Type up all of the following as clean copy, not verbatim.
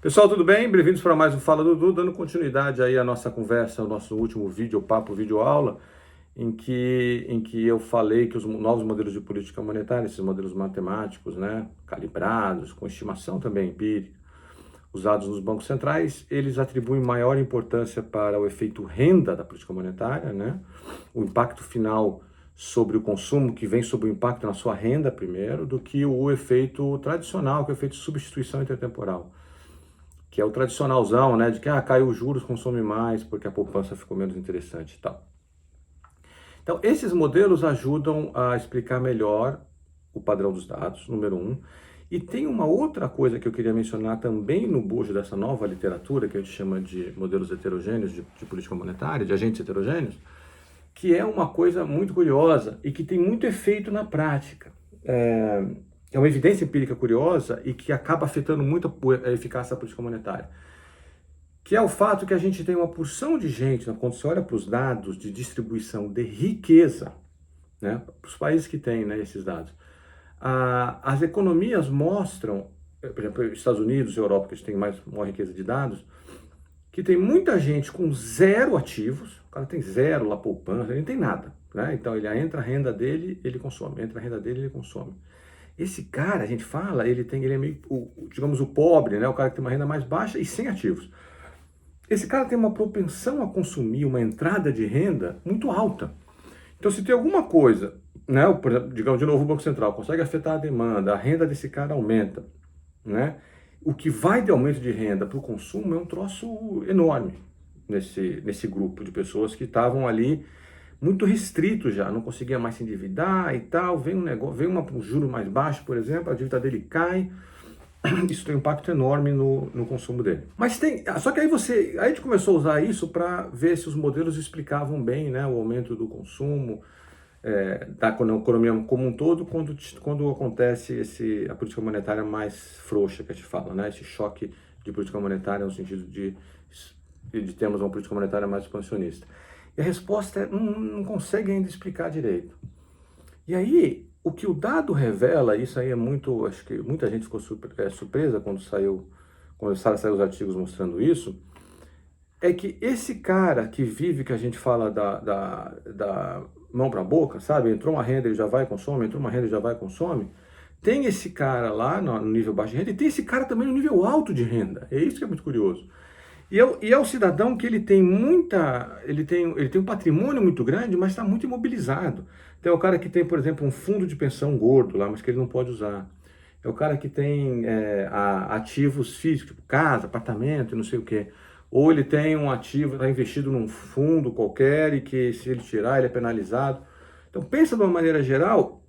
Pessoal, tudo bem? Bem-vindos para mais um Fala Dudu, dando continuidade aí à nossa conversa, ao nosso último vídeo, papo, vídeo aula, em que eu falei que os novos modelos de política monetária, esses modelos matemáticos, né, calibrados, com estimação também empírica, usados nos bancos centrais, eles atribuem maior importância para o efeito renda da política monetária, né, o impacto final sobre o consumo, que vem sobre o impacto na sua renda primeiro, do que o efeito tradicional, que é o efeito de substituição intertemporal, que é o tradicionalzão, né, de que caiu os juros, consome mais, porque a poupança ficou menos interessante e tal. Então, esses modelos ajudam a explicar melhor o padrão dos dados, número um. E tem uma outra coisa que eu queria mencionar também no bojo dessa nova literatura, que a gente chama de modelos heterogêneos de política monetária, de agentes heterogêneos, que é uma coisa muito curiosa e que tem muito efeito na prática. É uma evidência empírica curiosa e que acaba afetando muito a eficácia da política monetária, que é o fato que a gente tem uma porção de gente, quando você olha para os dados de distribuição de riqueza, né, para os países que têm, né, esses dados, as economias mostram, por exemplo, Estados Unidos e Europa, que a gente tem maior riqueza de dados, que tem muita gente com zero ativos, o cara tem zero lá poupança, ele não tem nada, né? Então ele entra a renda dele, ele consome, entra a renda dele, ele consome. Esse cara, a gente fala, ele é meio, digamos, o pobre, né? O cara que tem uma renda mais baixa e sem ativos. Esse cara tem uma propensão a consumir, uma entrada de renda muito alta. Então, se tem alguma coisa, né? Por exemplo, digamos de novo, o Banco Central consegue afetar a demanda, a renda desse cara aumenta, né? O que vai de aumento de renda para o consumo é um troço enorme nesse grupo de pessoas que estavam ali muito restrito já, não conseguia mais se endividar e tal, vem um juro mais baixo, por exemplo, a dívida dele cai, isso tem um impacto enorme no consumo dele. Só que aí a gente começou a usar isso para ver se os modelos explicavam bem, né, o aumento do consumo, da economia como um todo, quando acontece a política monetária mais frouxa que a gente fala, né, esse choque de política monetária no sentido de termos uma política monetária mais expansionista. E a resposta é, não consegue ainda explicar direito. E aí, o que o dado revela, isso aí acho que muita gente ficou surpresa quando começaram a sair os artigos mostrando isso, é que esse cara que vive, que a gente fala da mão para a boca, sabe? Entrou uma renda, ele já vai e consome, entrou uma renda, ele já vai e consome. Tem esse cara lá no nível baixo de renda e tem esse cara também no nível alto de renda. É isso que é muito curioso. E é o cidadão que ele tem um patrimônio muito grande, mas está muito imobilizado. Então é o cara que tem, por exemplo, um fundo de pensão gordo lá, mas que ele não pode usar. É o cara que tem ativos físicos, tipo casa, apartamento e não sei o quê. Ou ele tem um ativo, está investido num fundo qualquer e que se ele tirar, ele é penalizado. Então pensa de uma maneira geral,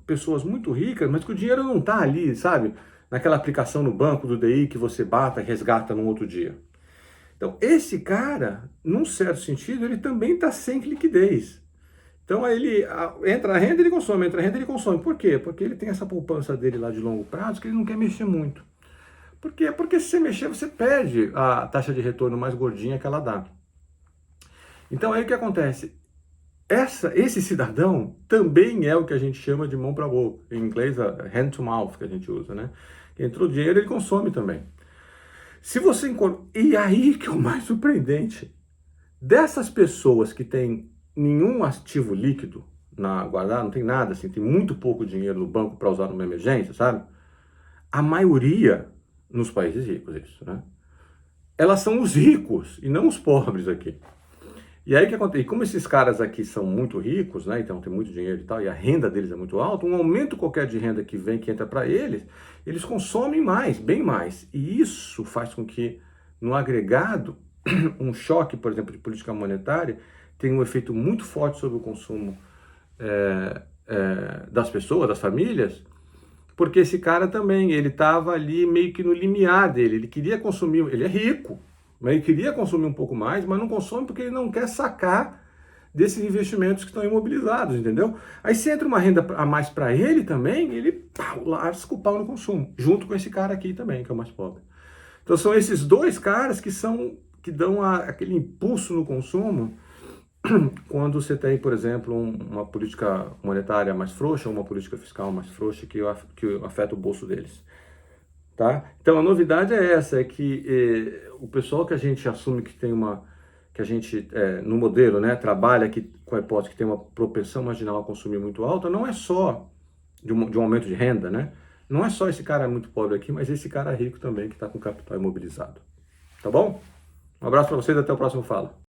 pessoas muito ricas, mas que o dinheiro não está ali, sabe? Naquela aplicação no banco do DI que você bata e resgata no outro dia. Então, esse cara, num certo sentido, ele também está sem liquidez. Então, aí entra a renda, ele consome, entra a renda, ele consome. Por quê? Porque ele tem essa poupança dele lá de longo prazo que ele não quer mexer muito. Por quê? Porque se você mexer, você perde a taxa de retorno mais gordinha que ela dá. Então, aí o que acontece? Esse cidadão também é o que a gente chama de mão para boca. Em inglês, hand to mouth, que a gente usa, né? Entrou dinheiro, ele consome também. E aí que é o mais surpreendente. Dessas pessoas que têm nenhum ativo líquido guardado, não tem nada, assim, tem muito pouco dinheiro no banco para usar numa emergência, sabe? A maioria, nos países ricos, isso, né? Elas são os ricos e não os pobres aqui. E aí o que acontece? E como esses caras aqui são muito ricos, né? Então tem muito dinheiro e tal, e a renda deles é muito alta, um aumento qualquer de renda que entra para eles, eles consomem mais, bem mais. E isso faz com que, no agregado, um choque, por exemplo, de política monetária tenha um efeito muito forte sobre o consumo das pessoas, das famílias, porque esse cara também, ele estava ali meio que no limiar dele, ele queria consumir, ele é rico, mas ele queria consumir um pouco mais, mas não consome porque ele não quer sacar desses investimentos que estão imobilizados, entendeu? Aí se entra uma renda a mais para ele também, ele lasca o pau no consumo, junto com esse cara aqui também, que é o mais pobre. Então são esses dois caras que dão aquele impulso no consumo quando você tem, por exemplo, uma política monetária mais frouxa, uma política fiscal mais frouxa que afeta o bolso deles. tá? Então a novidade é essa, é que o pessoal que a gente assume que tem que a gente, no modelo, né, trabalha com a hipótese que tem uma propensão marginal a consumir muito alta, não é só de um aumento de renda, né? Não é só esse cara muito pobre aqui, mas esse cara rico também que está com capital imobilizado. Tá bom? Um abraço para vocês, até o próximo Fala.